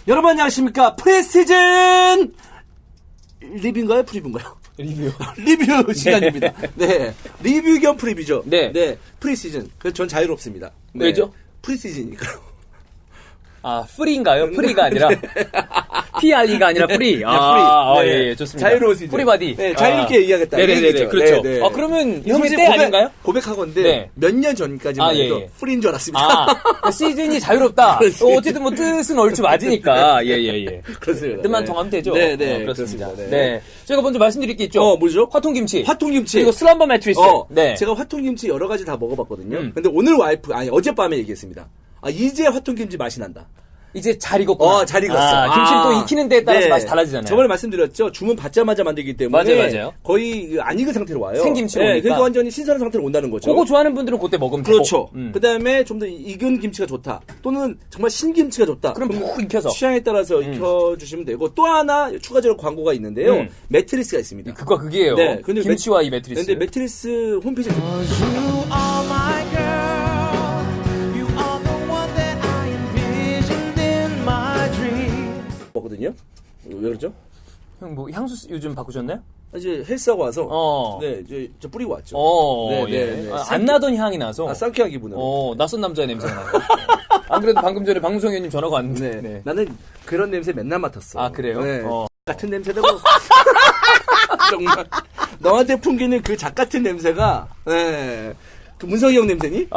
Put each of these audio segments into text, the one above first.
여러분 안녕하십니까? 프레시즌 리뷰인가요? 프리뷰인가요? 리뷰 시간입니다. 네. 리뷰 겸 프리뷰죠. 네. 네. 프리시즌. 그래서 전 자유롭습니다. 네. 왜죠? 프리시즌이니까요. 아, 프리인가요? 프리가 아니라. PRE가 아니라 프리. 네. 예, 좋습니다. 자유로우시죠. 프리바디. 네, 자유롭게 얘기하겠다. 네네네, 그렇죠. 네, 네. 아, 그러면 형의 때 아닌가요? 고백하건데, 네. 몇 년 전까지만 해도 프리인 줄 알았습니다. 시즌이 자유롭다. 어쨌든 뭐 뜻은 얼추 맞으니까. 예. 그렇습니다. 뜻만 네. 통하면 되죠. 네, 그렇습니다. 그렇습니다. 네. 저희가 먼저 말씀드릴 게 있죠. 뭐죠? 화통김치. 화통김치. 그리고 슬럼버 매트리스. 네. 제가 화통김치 여러 가지 다 먹어봤거든요. 근데 오늘 어젯밤에 얘기했습니다. 이제 화통김치 맛이 난다. 이제 잘 익었구나. 잘 익었어. 김치를 또 익히는 데에 따라서 네. 맛이 달라지잖아요. 저번에 말씀드렸죠. 주문 받자마자 만들기 때문에. 맞아요. 거의 안 익은 상태로 와요. 생김치로 오니까. 그러니까 완전히 신선한 상태로 온다는 거죠. 그거 좋아하는 분들은 그때 먹으면 그렇죠. 되고. 그 다음에 좀 더 익은 김치가 좋다. 또는 정말 신김치가 좋다. 그럼 푹 익혀서. 취향에 따라서 익혀주시면 되고. 또 하나 추가적으로 광고가 있는데요. 매트리스가 있습니다. 그게요. 네. 근데 김치와 이 매트리스. 근데 매트리스 홈페이지에 거든요. 왜 그러죠? 형 뭐 향수 요즘 바꾸셨나요? 이제 헬스하고 와서 네, 이제 저 뿌리고 왔죠. 네. 안 나던 향이 나서. 상쾌한 기분으로. 낯선 남자의 냄새가 나요. 안 그래도 방금 전에 방송위원님 전화가 왔는데. 네. 나는 그런 냄새 맨날 맡았어. 아, 그래요? 네. 같은 냄새라고. 정말. 너한테 풍기는 그 작 같은 냄새가, 네. 그 문성이 형 냄새니?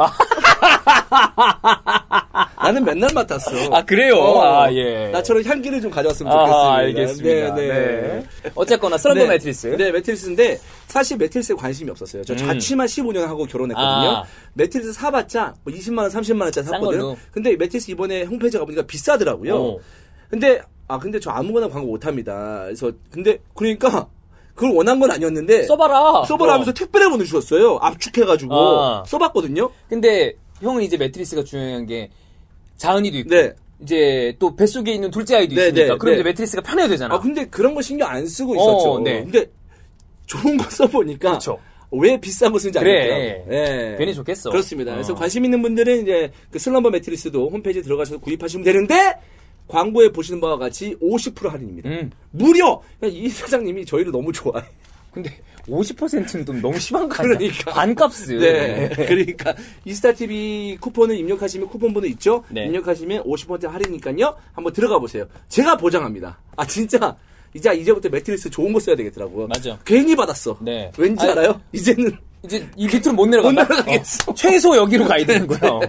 나는 맨날 맡았어. 그래요? 예. 나처럼 향기를 좀 가져왔으면 좋겠습니다. 알겠습니다. 네. 어쨌거나, 슬럼버 매트리스. 네, 매트리스인데, 사실 매트리스에 관심이 없었어요. 저 자취만 15년 하고 결혼했거든요. 매트리스 사봤자, 20만원, 30만원짜리 샀거든요. 근데 매트리스 이번에 홈페이지 가보니까 비싸더라고요. 근데 저 아무거나 광고 못합니다. 그러니까, 그걸 원한 건 아니었는데. 써봐라 하면서 택배를 보내주셨어요. 압축해가지고. 써봤거든요. 근데, 형은 이제 매트리스가 중요한 게, 자은이도 있고. 네. 이제 또 뱃속에 있는 둘째 아이도 있으니까. 그럼 이제 매트리스가 편해야 되잖아. 근데 그런 거 신경 안 쓰고 있었죠. 네. 근데 좋은 거 써보니까. 그쵸. 왜 비싼 거 쓰는지 알겠더라고요. 네. 괜히 좋겠어. 그렇습니다. 그래서 관심 있는 분들은 이제 그 슬럼버 매트리스도 홈페이지에 들어가셔서 구입하시면 되는데, 광고에 보시는 바와 같이 50% 할인입니다. 무려! 이 사장님이 저희를 너무 좋아해. 근데 50%는 좀 너무 심한 거 아니야? 그러니까. 반값을. 네. 그러니까 이스타TV 쿠폰을 입력하시면 쿠폰번호 있죠? 네. 입력하시면 50% 할인이니까요. 한번 들어가 보세요. 제가 보장합니다. 진짜 이제부터 매트리스 좋은 거 써야 되겠더라고요. 맞아. 괜히 받았어. 네. 왠지 알아요? 이제는 이제 이 밑으로 못 내려간다. 못 내려가겠어. 최소 여기로 가야 되는 거야.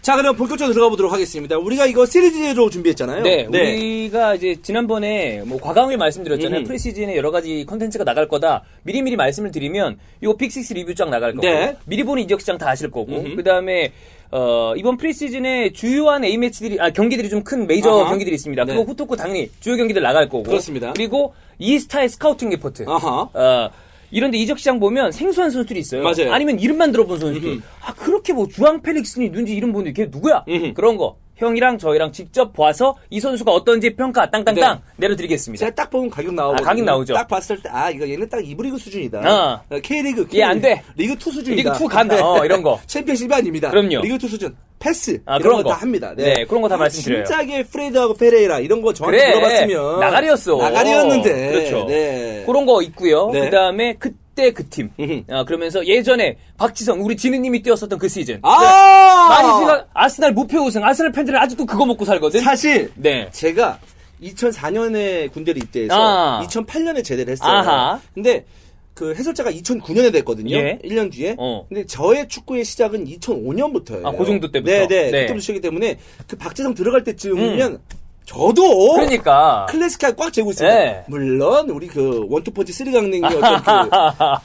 자, 그럼 본격적으로 들어가 보도록 하겠습니다. 우리가 이거 시리즈로 준비했잖아요. 네. 우리가 이제 지난번에 뭐 과감하게 말씀드렸잖아요. 프리시즌에 여러 가지 컨텐츠가 나갈 거다. 미리미리 말씀을 드리면 요 픽식스 리뷰 쫙 나갈 거고. 네. 미리 보는 이적 시장 다 아실 거고. 그다음에 이번 프리시즌에 주요한 A매치들이 경기들이 좀 큰 메이저 경기들이 있습니다. 네. 그거 후토크 당연히 주요 경기들 나갈 거고. 그렇습니다. 그리고 이스타의 스카우팅 리포트. 이런데 이적 시장 보면 생소한 선수들이 있어요. 맞아요. 아니면 이름만 들어본 선수들. 그렇게 뭐 주앙 펠릭스니 누군지 이름 보는데 걔 누구야? 그런 거. 형이랑 저희랑 직접 봐서 이 선수가 어떤지 평가 땅땅땅 내려드리겠습니다. 제가 딱 보면 가격 나오거든요. 가격 나오죠. 딱 봤을 때 이거 얘는 딱 2부 리그 수준이다. K리그 얘 안 돼. 리그 2 수준이다. 리그 2 간다. 이런 거. 챔피언십이 아닙니다. 그럼요. 리그 2 수준. 패스. 이런 그런 거 다 합니다. 네, 그런 거 다 말씀드려요. 진짜게 프레드하고 페레이라 이런 거 정확히 물어봤으면 나가리였어. 나가리였는데. 그렇죠. 네. 그런 거 있고요. 네. 그다음에 그때 그 팀. 그러면서 예전에 박지성 우리 진우님이 뛰었었던 그 시즌. 많이 생각 아스날 무패 우승. 아스날 팬들은 아직도 그거 먹고 살거든. 사실 네. 제가 2004년에 군대를 입대해서 2008년에 제대를 했어요. 근데 그 해설자가 2009년에 됐거든요. 1년 뒤에. 근데 저의 축구의 시작은 2005년부터예요. 그 정도 때부터. 네. 그때부터 시작이기 때문에 그 박지성 들어갈 때쯤이면 저도 그러니까 클래식하게 꽉 재고 있습니다. 네. 물론 우리 그 원투펀치 쓰리강냉이 어떤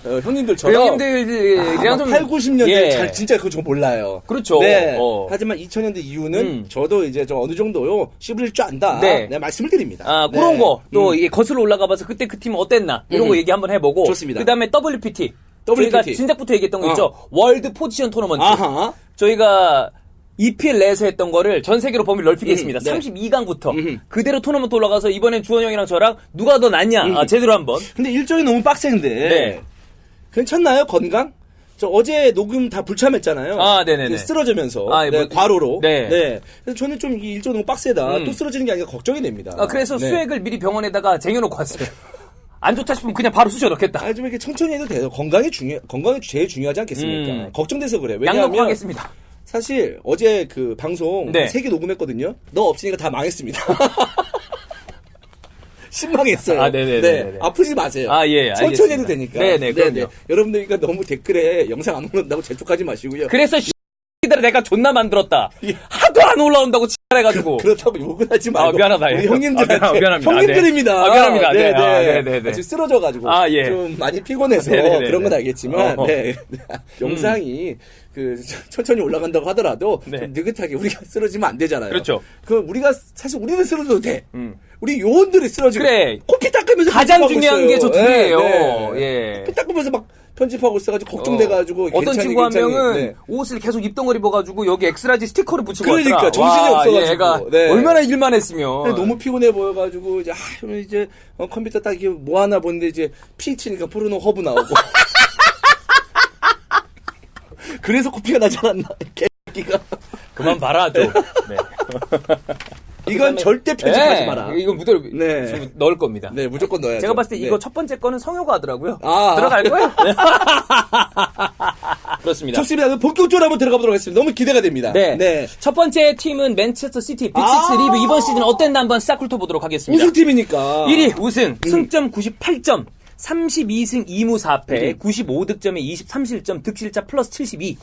그 형님들처럼 형님들이랑 좀 8, 90년대 잘 진짜 그거 저 몰라요. 그렇죠. 네. 하지만 2000년대 이후는 저도 이제 좀 어느 정도요 씹을 줄 안다. 네. 말씀을 드립니다. 그런 거 또 이게 거슬러 올라가봐서 그때 그 팀은 어땠나 이런 거 얘기 한번 해보고. 좋습니다. 그다음에 WPT. 저희가 진작부터 얘기했던 거 있죠. 월드 포지션 토너먼트. 저희가 EPL 내에서 했던 거를 전 세계로 범위를 넓히게 했습니다. 32강부터 그대로 토너먼트 올라가서 이번엔 주원 형이랑 저랑 누가 더 낫냐 제대로 한번. 근데 일정이 너무 빡센데 괜찮나요? 건강? 저 어제 녹음 다 불참했잖아요. 아, 네네네. 쓰러지면서. 뭐, 과로로. 네. 그래서 저는 좀 이 일정 너무 빡세다. 또 쓰러지는 게 아니라 걱정이 됩니다. 그래서 수액을 미리 병원에다가 쟁여놓고 왔어요. 안 좋다 싶으면 그냥 바로 쑤셔 넣겠다. 좀 이렇게 천천히 해도 돼요. 건강이 제일 중요하지 않겠습니까? 걱정돼서 그래. 왜냐하면 양록하겠습니다. 사실 어제 그 방송 3개 녹음했거든요. 너 없으니까 다 망했습니다. 신망했어요. 네네네. 아프지 마세요. 예. 천천히 해도 되니까. 네네. 여러분들 그러니까 너무 댓글에 영상 안 올라온다고 재촉하지 마시고요. 그래서 이들을 내가 존나 만들었다. 하도 안 올라온다고 해가지고. 그렇다고 욕은 하지 말고. 미안하다. 우리 형님들한테. 미안합니다. 형님들입니다. 미안합니다. 네네. 지금 쓰러져가지고. 좀 많이 피곤해서 그런 건 알겠지만. 영상이 천천히 올라간다고 하더라도 좀 느긋하게 우리가 쓰러지면 안 되잖아요. 그렇죠. 사실 우리는 쓰러져도 돼. 우리 요원들이 쓰러지고. 그래. 코피 닦으면서 가장 중요한 게 저 둘이에요. 예. 코피 닦으면서 막 편집하고 있어가지고 걱정돼가지고 어떤 친구 한 명은 옷을 계속 입덩어리 입어가지고 여기 엑스라지 스티커를 붙이고 왔더라. 그러니까 정신이 없어가지고 얘가 얼마나 일만 했으면 너무 피곤해 보여가지고 이제 컴퓨터 딱 뭐 하나 보는데 이제 피 치니까 포르노 허브 나오고 그래서 코피가 나지 않았나 개끼가 그만 봐라 좀. 이건 절대 편집하지 마라. 이건 무대로 넣을 겁니다. 네, 무조건 넣어야죠. 제가 봤을 때 이거 첫 번째 거는 성효가 하더라고요. 들어갈 거예요? 그렇습니다. 좋습니다. 본격적으로 한번 들어가 보도록 하겠습니다. 너무 기대가 됩니다. 네. 첫 번째 팀은 맨체스터 시티 빅6 리뷰 이번 시즌 어땠나 한번 싹 훑어보도록 하겠습니다. 우승팀이니까. 1위 우승, 승점 98점, 32승 2무 4패, 95득점에 23실점, 득실자 플러스 72.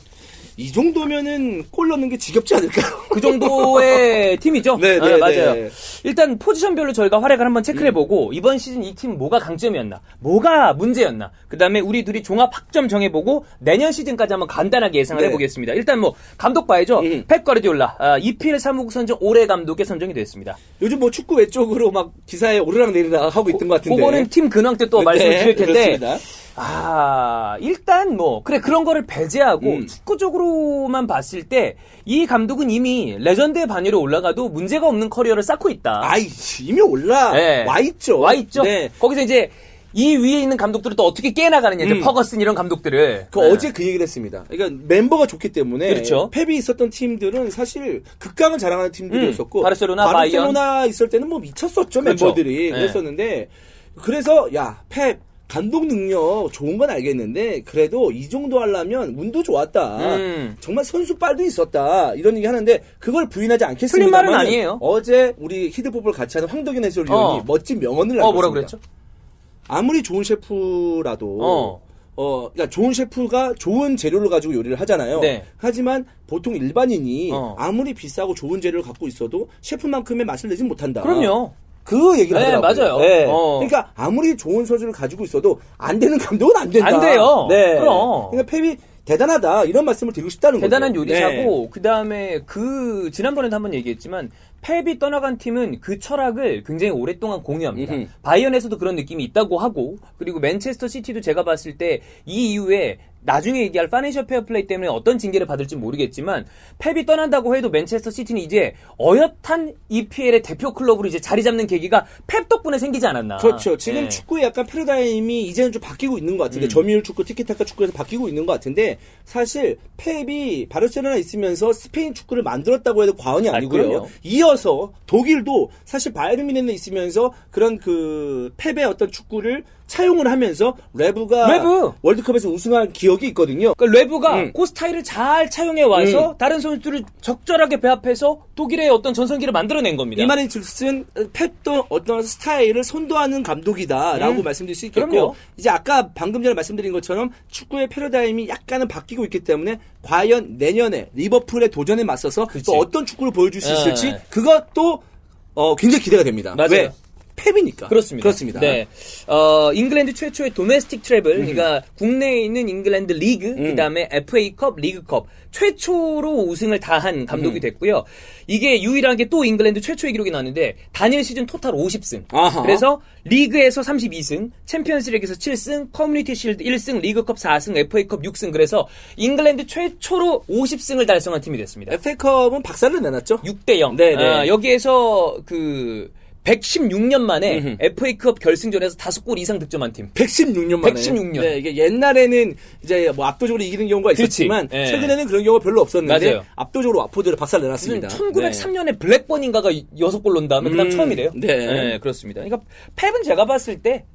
이 정도면은 골 넣는 게 지겹지 않을까요? 그 정도의 팀이죠. 네, 맞아요. 일단 포지션별로 저희가 활약을 한번 체크해보고 이번 시즌 이 팀 뭐가 강점이었나, 뭐가 문제였나, 그 다음에 우리 둘이 종합 학점 정해보고 내년 시즌까지 한번 간단하게 예상을 해보겠습니다. 일단 감독 봐야죠. 펩 가르디올라, EPL 사무국 선정 올해 감독에 선정이 됐습니다. 요즘 축구 외적으로 막 기사에 오르락 내리락 하고 있던 것 같은데. 그거는 팀 근황 때 또 말씀을 드릴 텐데. 그렇습니다. 일단 그런 거를 배제하고 축구적으로만 봤을 때 이 감독은 이미 레전드의 반열에 올라가도 문제가 없는 커리어를 쌓고 있다. 이미 와 있죠. 네. 거기서 이제 이 위에 있는 감독들을 또 어떻게 깨나가느냐. 이제 퍼거슨 이런 감독들을. 어제 그 얘기를 했습니다. 그러니까 멤버가 좋기 때문에. 그렇죠. 펩이 있었던 팀들은 사실 극강을 자랑하는 팀들이었었고. 바르셀로나 있을 때는 미쳤었죠. 그렇죠. 멤버들이. 그랬었는데. 그래서 펩. 감독 능력 좋은 건 알겠는데 그래도 이 정도 하려면 운도 좋았다. 정말 선수빨도 있었다. 이런 얘기 하는데 그걸 부인하지 않겠습니다. 틀린 말은 아니에요. 어제 우리 히드포볼 같이 하는 황덕인 해설위원이 멋진 명언을 남겼습니다. 뭐라 그랬죠? 아무리 좋은 셰프라도 그러니까 좋은 셰프가 좋은 재료를 가지고 요리를 하잖아요. 네. 하지만 보통 일반인이 아무리 비싸고 좋은 재료를 갖고 있어도 셰프만큼의 맛을 내지 못한다. 그럼요. 그 얘기를 하더라고요. 맞아요. 네. 그러니까 아무리 좋은 선수를 가지고 있어도 안 되는 감독은 안 된다. 안 돼요. 네. 그럼. 그러니까 펩이 대단하다 이런 말씀을 드리고 싶다는 거죠. 대단한 요리사고 그다음에 지난번에도 한번 얘기했지만 펩이 떠나간 팀은 그 철학을 굉장히 오랫동안 공유합니다. 바이언에서도 그런 느낌이 있다고 하고 그리고 맨체스터 시티도 제가 봤을 때 이 이후에 나중에 얘기할 파이낸셜 페어플레이 때문에 어떤 징계를 받을지 모르겠지만 펩이 떠난다고 해도 맨체스터 시티는 이제 어엿한 EPL의 대표 클럽으로 이제 자리 잡는 계기가 펩 덕분에 생기지 않았나. 그렇죠. 지금 축구의 약간 패러다임이 이제는 좀 바뀌고 있는 것 같은데 점유율 축구, 티키타카 축구에서 바뀌고 있는 것 같은데 사실 펩이 바르셀로나 있으면서 스페인 축구를 만들었다고 해도 과언이 아니고요. 이어서 독일도 사실 바이에른 뮌헨에 있으면서 그런 펩의 어떤 축구를 차용을 하면서 레브가 월드컵에서 우승한 기억이 있거든요. 그러니까 레브가 그 스타일을 잘 차용해 와서 다른 선수들을 적절하게 배합해서 독일의 어떤 전성기를 만들어낸 겁니다. 이 말인 즉슨 펩도 어떤 스타일을 선도하는 감독이다라고 말씀드릴 수 있겠고 그럼요. 이제 아까 방금 전에 말씀드린 것처럼 축구의 패러다임이 약간은 바뀌고 있기 때문에 과연 내년에 리버풀의 도전에 맞서서 또 어떤 축구를 보여줄 수 있을지 그것도 굉장히 기대가 됩니다. 맞아요. 왜? 펩이니까. 그렇습니다. 네. 잉글랜드 최초의 도메스틱 트래블, 그러니까 국내에 있는 잉글랜드 리그, 그 다음에 FA컵, 리그컵, 최초로 우승을 다 한 감독이 됐고요. 이게 유일하게 또 잉글랜드 최초의 기록이 나왔는데, 단일 시즌 토탈 50승. 아하. 그래서 리그에서 32승, 챔피언스 리그에서 7승, 커뮤니티 실드 1승, 리그컵 4승, FA컵 6승. 그래서 잉글랜드 최초로 50승을 달성한 팀이 됐습니다. FA컵은 박살을 내놨죠? 6대0. 네네. 여기에서 116년 만에 FA컵 결승전에서 5골 이상 득점한 팀. 116년 만에. 116년. 네, 이게 옛날에는 이제 뭐 압도적으로 이기는 경우가 있었지만 네. 최근에는 그런 경우가 별로 없었는데 맞아요. 압도적으로 와포드를 박살 내놨습니다. 1903년에 블랙번인가가 6골 넣은 다음에 그다음 처음이래요. 네. 그렇습니다. 그러니까 펩은 제가 봤을 때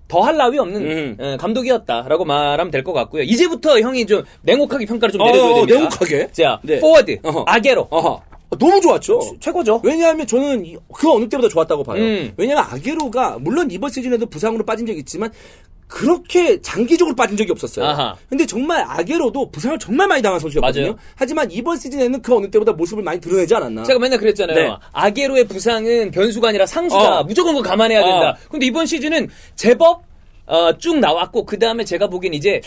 더할 나위 없는 감독이었다라고 말하면 될 것 같고요. 이제부터 형이 좀 냉혹하게 평가를 좀 내려줘야 됩니다. 냉혹하게? 자, 포워드, 아게로. 너무 좋았죠. 최고죠. 왜냐하면 저는 그 어느 때보다 좋았다고 봐요. 왜냐하면 아게로가 물론 이번 시즌에도 부상으로 빠진 적이 있지만 그렇게 장기적으로 빠진 적이 없었어요. 근데 정말 아게로도 부상을 정말 많이 당한 선수였거든요. 맞아요. 하지만 이번 시즌에는 그 어느 때보다 모습을 많이 드러내지 않았나. 제가 맨날 그랬잖아요. 네. 아게로의 부상은 변수가 아니라 상수다. 무조건 그거 감안해야 된다. 근데 이번 시즌은 제법 쭉 나왔고 그 다음에 제가 보기엔 이제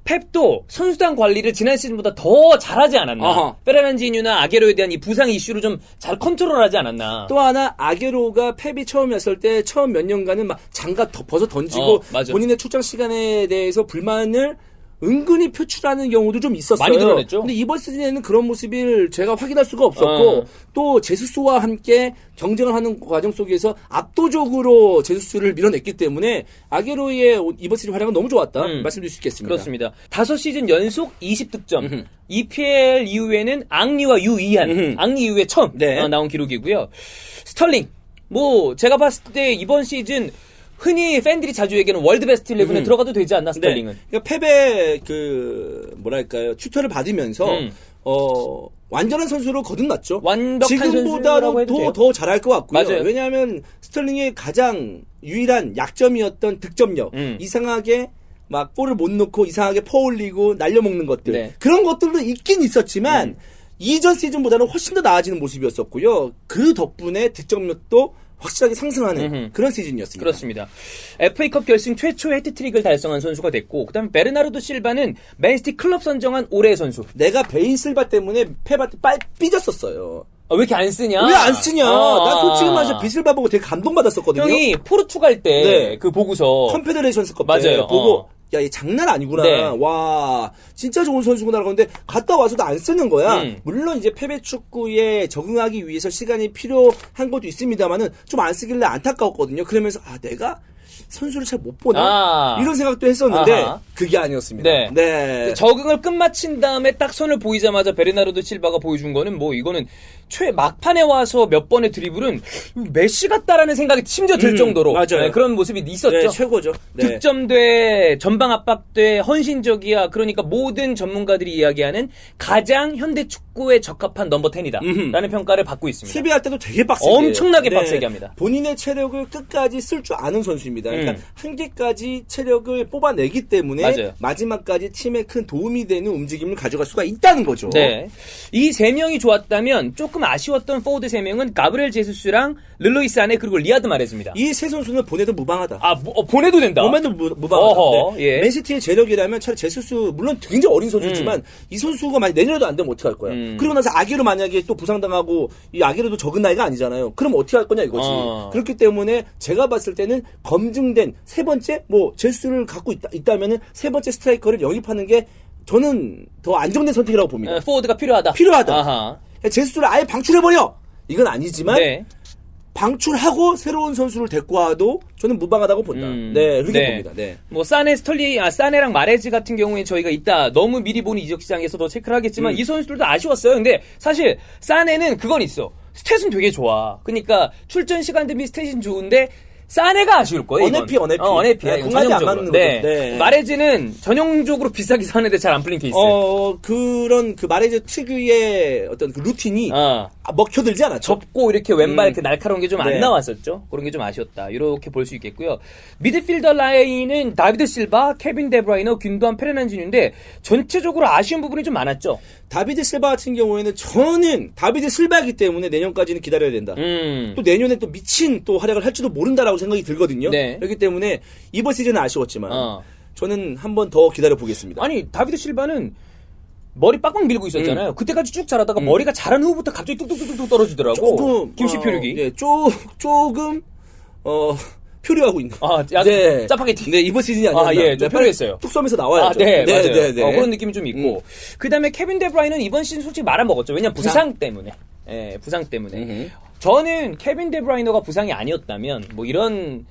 펩도 선수단 관리를 지난 시즌보다 더 잘하지 않았나. 페르난지뉴나 아게로에 대한 이 부상 이슈를 좀 잘 컨트롤하지 않았나. 또 하나 아게로가 펩이 처음이었을 때 처음 몇 년간은 막 장갑 벗어 던지고 본인의 출장 시간에 대해서 불만을 은근히 표출하는 경우도 좀 있었어요. 많이 드러냈죠. 근데 이번 시즌에는 그런 모습을 제가 확인할 수가 없었고 또 제수스와 함께 경쟁을 하는 과정 속에서 압도적으로 제수스를 밀어냈기 때문에 아게로의 이번 시즌 활약은 너무 좋았다 말씀드릴 수 있겠습니다. 그렇습니다. 5시즌 연속 20득점. EPL 이후에는 앙리와 유이한 앙리 이후에 처음 나온 기록이고요. 스털링. 뭐 제가 봤을 때 이번 시즌 흔히 팬들이 자주 얘기하는 월드 베스트 11에 들어가도 되지 않나, 스털링은. 네. 그러니까 펩의 뭐랄까요, 튜터를 받으면서, 완전한 선수로 거듭났죠. 완벽한 지금보다도 더 잘할 것 같고요. 맞아요. 왜냐하면 스털링의 가장 유일한 약점이었던 득점력. 이상하게 막 볼을 못 넣고 이상하게 퍼올리고 날려먹는 것들. 네. 그런 것들도 있긴 있었지만, 이전 시즌보다는 훨씬 더 나아지는 모습이었었고요. 그 덕분에 득점력도 확실하게 상승하는 그런 시즌이었습니다. 그렇습니다. FA컵 결승 최초의 해트트릭을 달성한 선수가 됐고 그다음에 베르나르도 실바는 맨시티 클럽 선정한 올해의 선수. 내가 베인 실바 때문에 펩한테 삐졌었어요. 왜 이렇게 안 쓰냐? 왜 안 쓰냐? 나 솔직히 말해서 비실바 보고 되게 감동받았었거든요. 형이 포르투갈 때 그 보고서 컨페더레이션스컵 때 맞아요. 보고 야, 얘 장난 아니구나. 네. 와, 진짜 좋은 선수구나. 그런데 갔다 와서도 안 쓰는 거야. 물론 이제 펩의 축구에 적응하기 위해서 시간이 필요한 것도 있습니다만은 좀 안 쓰길래 안타까웠거든요. 그러면서 내가 선수를 잘 못 보나? 이런 생각도 했었는데 그게 아니었습니다. 네. 적응을 끝마친 다음에 딱 선을 보이자마자 베르나르도 실바가 보여준 거는 뭐 이거는 막판에 와서 몇 번의 드리블은 메시 같다라는 생각이 심지어 들 정도로 맞아요. 그런 모습이 있었죠. 네, 최고죠. 네. 득점돼, 전방 압박돼, 헌신적이야. 그러니까 모든 전문가들이 이야기하는 가장 현대 축구에 적합한 넘버 10이다. 라는 평가를 받고 있습니다. 수비할 때도 되게 빡세게 엄청나게 빡세게 합니다. 본인의 체력을 끝까지 쓸 줄 아는 선수입니다. 그러니까 한계까지 체력을 뽑아내기 때문에 맞아요. 마지막까지 팀에 큰 도움이 되는 움직임을 가져갈 수가 있다는 거죠. 네. 이 세 명이 좋았다면 조금 아쉬웠던 포워드 세 명은 가브리엘 제수스랑 르루이스 아네 그리고 리아드 마레즈입니다. 이 세 선수는 보내도 무방하다. 보내도 된다. 보내도 무방하다. 네. 맨시티의 재력이라면 차라리 제수스 물론 굉장히 어린 선수지만 이 선수가 만약 내년에도 안 되면 어떻게 할 거야? 그리고 나서 아게로 만약에 또 부상당하고 이 아게로도 적은 나이가 아니잖아요. 그럼 어떻게 할 거냐 이거지. 그렇기 때문에 제가 봤을 때는 검증된 세 번째 제수스를 갖고 있다면은 세 번째 스트라이커를 영입하는 게 저는 더 안정된 선택이라고 봅니다. 포워드가 필요하다. 아하. 제수스를 아예 방출해버려! 이건 아니지만 방출하고 새로운 선수를 데리고 와도 저는 무방하다고 본다. 그렇게 봅니다. 네. 뭐 사네랑 마레즈 같은 경우에 저희가 이따 너무 미리 보는 이적 시장에서도 체크를 하겠지만 이 선수들도 아쉬웠어요. 근데 사실 사네는 그건 있어. 스탯은 되게 좋아. 그러니까 출전 시간 대비 스탯은 좋은데 사네가 아쉬울 거예요. 어네피야. 공간이 안 맞는 거죠. 마레즈는 전형적으로 비싸게 사는데 잘 안 풀린 케이스. 그런 마레즈 특유의 어떤 그 루틴이 먹혀들지 않았죠. 접고 이렇게 왼발 이렇게 날카로운 게 좀 안 나왔었죠. 그런 게 좀 아쉬웠다. 이렇게 볼 수 있겠고요. 미드필더 라인은 다비드 실바, 케빈 데브라이너, 균도안 페르난지뉴인데 전체적으로 아쉬운 부분이 좀 많았죠. 다비드 실바 같은 경우에는 저는 다비드 실바이기 때문에 내년까지는 기다려야 된다. 또 내년에 또 미친 또 활약을 할지도 모른다라고 생각이 들거든요. 그렇기 때문에 이번 시즌은 아쉬웠지만 저는 한 번 더 기다려 보겠습니다. 아니 다비드 실바는 머리 빡빡 밀고 있었잖아요. 그때까지 쭉 자라다가 머리가 자란 후부터 갑자기 뚝뚝뚝뚝 떨어지더라고. 조금 김시표류기. 조금 표류하고 있는. 짜파게티. 네, 이번 시즌이 아니라. 좀 표류했어요. 툭 쏘면서 나와야죠. 맞아요. 그런 느낌이 좀 있고. 그 다음에 케빈 데브라이는 이번 시즌 솔직히 말아먹었죠. 왜냐면 부상 때문에. 부상 때문에. 저는 케빈 데브라이너가 부상이 아니었다면 뭐 이런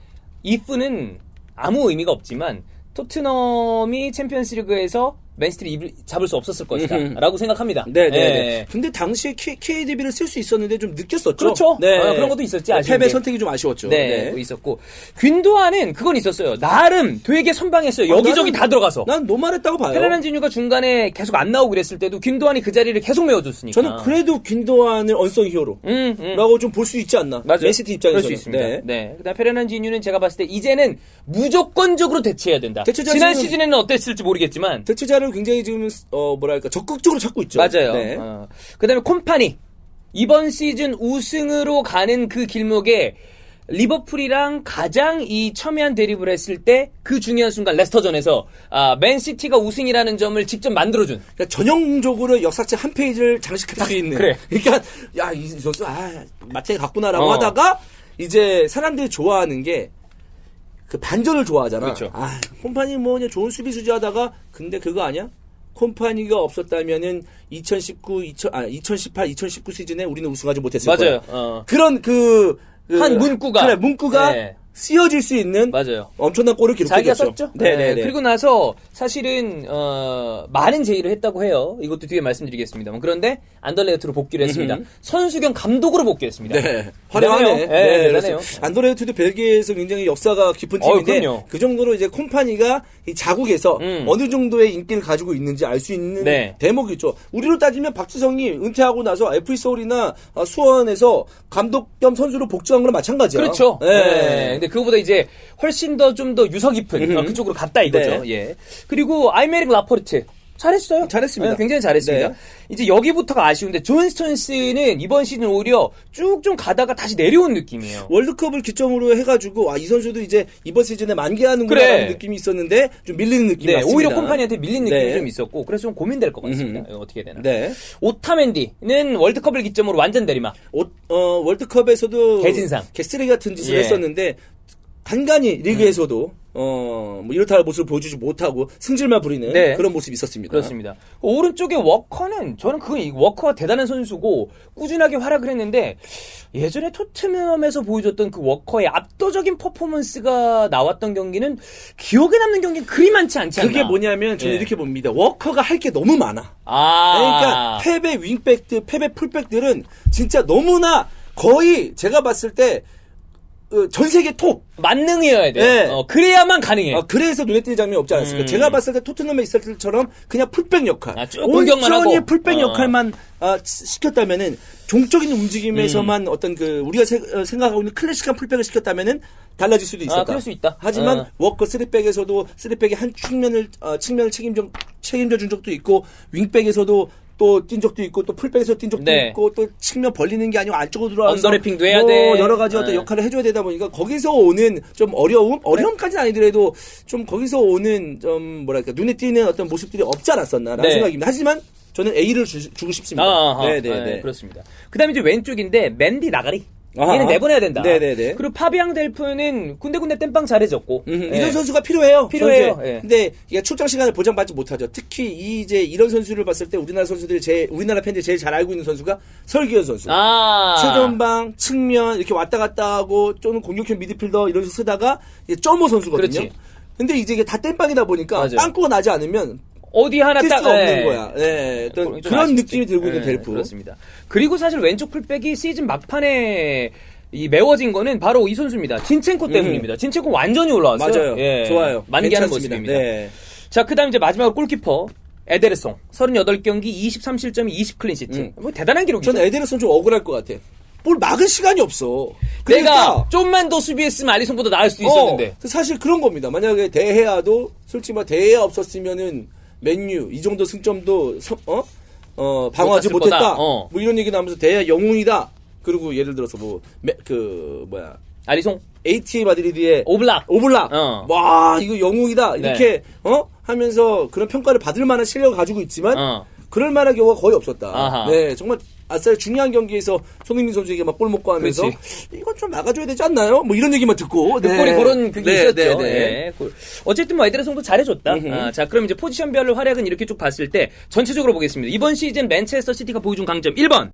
if는 아무 의미가 없지만 토트넘이 챔피언스리그에서 맨시티를 잡을 수 없었을 것이다 라고 생각합니다. 네네. 근데 당시에 KDB를 쓸 수 있었는데 좀 느꼈었죠. 그렇죠. 네. 그런 것도 있었지. 패배 선택이 좀 아쉬웠죠. 네. 있었고 균도안은 그건 있었어요. 나름 되게 선방했어요. 여기저기 다 들어가서. 난 노말했다고 봐요. 페르난지뉴가 중간에 계속 안 나오고 그랬을 때도 균도안이 그 자리를 계속 메워줬으니까. 저는 그래도 균도안을 언성 히어로라고 좀 볼 수 있지 않나. 맞아요. 맨시티 입장에서는. 그럴 수 있습니다. 네. 그다음 페르난지뉴는 제가 봤을 때 이제는 무조건적으로 대체해야 된다. 지난 시즌에는 어땠을지 모르겠지만 대체자를 굉장히 지금 적극적으로 찾고 있죠. 맞아요. 네. 그다음에 콤파니 이번 시즌 우승으로 가는 그 길목에 리버풀이랑 가장 이 첨예한 대립을 했을 때 그 중요한 순간 레스터전에서 맨시티가 우승이라는 점을 직접 만들어준. 그러니까 전형적으로 역사책 한 페이지를 장식할 수 있는. 그래. 그러니까 야, 이 선수 마땅히 갔구나라고 하다가 이제 사람들이 좋아하는 게 그 반전을 좋아하잖아. 그렇죠. 콤파니 뭐 그냥 좋은 수비수지 하다가 근데 그거 아니야? 콤파니가 없었다면은 2018, 2019 시즌에 우리는 우승하지 못했을 거야. 맞아요. 그런 한 문구가. 그래, 문구가 네. 쓰여질 수 있는 맞아요. 엄청난 골을 기록했죠. 자기가 썼죠. 네네네. 그리고 나서 사실은 많은 제의를 했다고 해요. 이것도 뒤에 말씀드리겠습니다만 그런데 안더레이트로 복귀를 했습니다. 선수 겸 감독으로 복귀했습니다. 네, 화려하네. 대단해요. 안더레이트도 벨기에에서 굉장히 역사가 깊은 팀인데 그 정도로 이제 콤파니가 이 자국에서 어느 정도의 인기를 가지고 있는지 알 수 있는 대목이죠. 우리로 따지면 박지성이 은퇴하고 나서 FC 서울이나 수원에서 감독 겸 선수로 복귀한 거랑 마찬가지야. 그렇죠. 네. 근데 그거보다 이제 훨씬 더 좀 더 유서 깊은 그쪽으로 갔다 이거죠. 네. 예. 그리고 아이메릭 라포르트 잘했어요. 잘했습니다. 네, 굉장히 잘했습니다. 네. 이제 여기부터가 아쉬운데 존 스톤스는 이번 시즌 오히려 쭉 좀 가다가 다시 내려온 느낌이에요. 월드컵을 기점으로 해가지고 이 선수도 이제 이번 시즌에 만개하는구나라는 느낌이 있었는데 좀 밀리는 느낌이 났습니다. 오히려 콤파니한테 밀린 느낌이 좀 있었고 그래서 좀 고민될 것 같습니다. 어떻게 해야 되나. 오타멘디는 월드컵을 기점으로 완전 내리막. 월드컵에서도 개진상. 개쓰레기 같은 짓을 했었는데 간간히 리그에서도 뭐 이렇다 할 모습을 보여주지 못하고 승질만 부리는 그런 모습이 있었습니다. 그렇습니다. 오른쪽에 워커는 저는 워커가 대단한 선수고 꾸준하게 활약을 했는데 예전에 토트넘에서 보여줬던 그 워커의 압도적인 퍼포먼스가 나왔던 경기는 기억에 남는 경기는 그리 많지 않지 않나. 그게 뭐냐면 저는 이렇게 봅니다. 워커가 할 게 너무 많아. 그러니까 패배 윙백들, 패배 풀백들은 진짜 너무나 거의 제가 봤을 때 전 세계 톱 만능이어야 돼. 그래야만 가능해. 그래서 눈에 띄는 장면이 없지 않았을까. 제가 봤을 때 토트넘에 있을 때처럼 그냥 풀백 역할, 온전히 풀백 역할만 시켰다면은 종적인 움직임에서만 어떤 우리가 생각하고 있는 클래식한 풀백을 시켰다면은 달라질 수도 있었다. 그럴 수 있다. 하지만 워커 3백에서도 3백의 한 측면을 책임져 준 적도 있고 윙백에서도 또 뛴 적도 있고 또 풀백에서 뛴 적도 있고 또 측면 벌리는 게 아니고 안쪽으로 들어와서 언더래핑도 해야 돼. 여러 가지 어떤 역할을 해줘야 되다 보니까 거기서 오는 좀 어려움까지는 아니더라도 좀 거기서 오는 좀 뭐랄까 눈에 띄는 어떤 모습들이 없지 않았었나라는 생각입니다. 하지만 저는 A를 주고 싶습니다. 네, 그렇습니다. 그다음에 이제 왼쪽인데 맨디 나가리. 얘는 내보내야 된다. 네네네. 그리고 파비앙 델프는 군데군데 땜빵 잘해줬고. 이런 선수가 필요해요. 필요해요. 근데 이게 출장 시간을 보장받지 못하죠. 특히 이런 선수를 봤을 때 우리나라 팬들이 제일 잘 알고 있는 선수가 설기현 선수. 최전방, 측면 이렇게 왔다 갔다 하고 또는 공격형 미드필더 이런 식으로 쓰다가 이제 점호 선수거든요. 그렇지. 근데 이제 이게 다 땜빵이다 보니까 빵꾸가 나지 않으면 어디 하나 뛸 딱 수가 없는 거야. 그런 느낌이 들고 있는 델프. 그렇습니다. 그리고 사실 왼쪽 풀백이 시즌 막판에 메워진 거는 바로 이 선수입니다. 진첸코 때문입니다. 진첸코 완전히 올라왔어요. 맞아요. 좋아요. 만개하는 모습입니다. 자, 그다음 이제 마지막으로 골키퍼 에데르송 38경기 23실점 20클린시트. 뭐 대단한 기록이죠. 저는 에데르송 좀 억울할 것 같아. 뭘 막을 시간이 없어. 내가 좀만 더 수비했으면 알리송보다 나을 수도 있었는데. 사실 그런 겁니다. 만약에 데헤아도 솔직히 데헤아 없었으면은 맨유 이 정도 승점도 방어하지 못했다. 뭐 이런 얘기 나오면서 데헤아 영웅이다. 그리고 예를 들어서 알리송 AT 마드리드의 오블락. 와 이거 영웅이다. 이렇게 하면서 그런 평가를 받을 만한 실력을 가지고 있지만 그럴 만한 경우가 거의 없었다. 네, 정말 아싸 중요한 경기에서 손흥민 선수에게 막 골 먹고 하면서 이건 좀 막아줘야 되지 않나요? 뭐 이런 얘기만 듣고 골이 그런 그게 있었죠. 어쨌든 뭐 에데르송도 잘해줬다. 자, 그럼 이제 포지션별로 활약은 이렇게 쭉 봤을 때 전체적으로 보겠습니다. 이번 시즌 맨체스터 시티가 보여준 강점 1번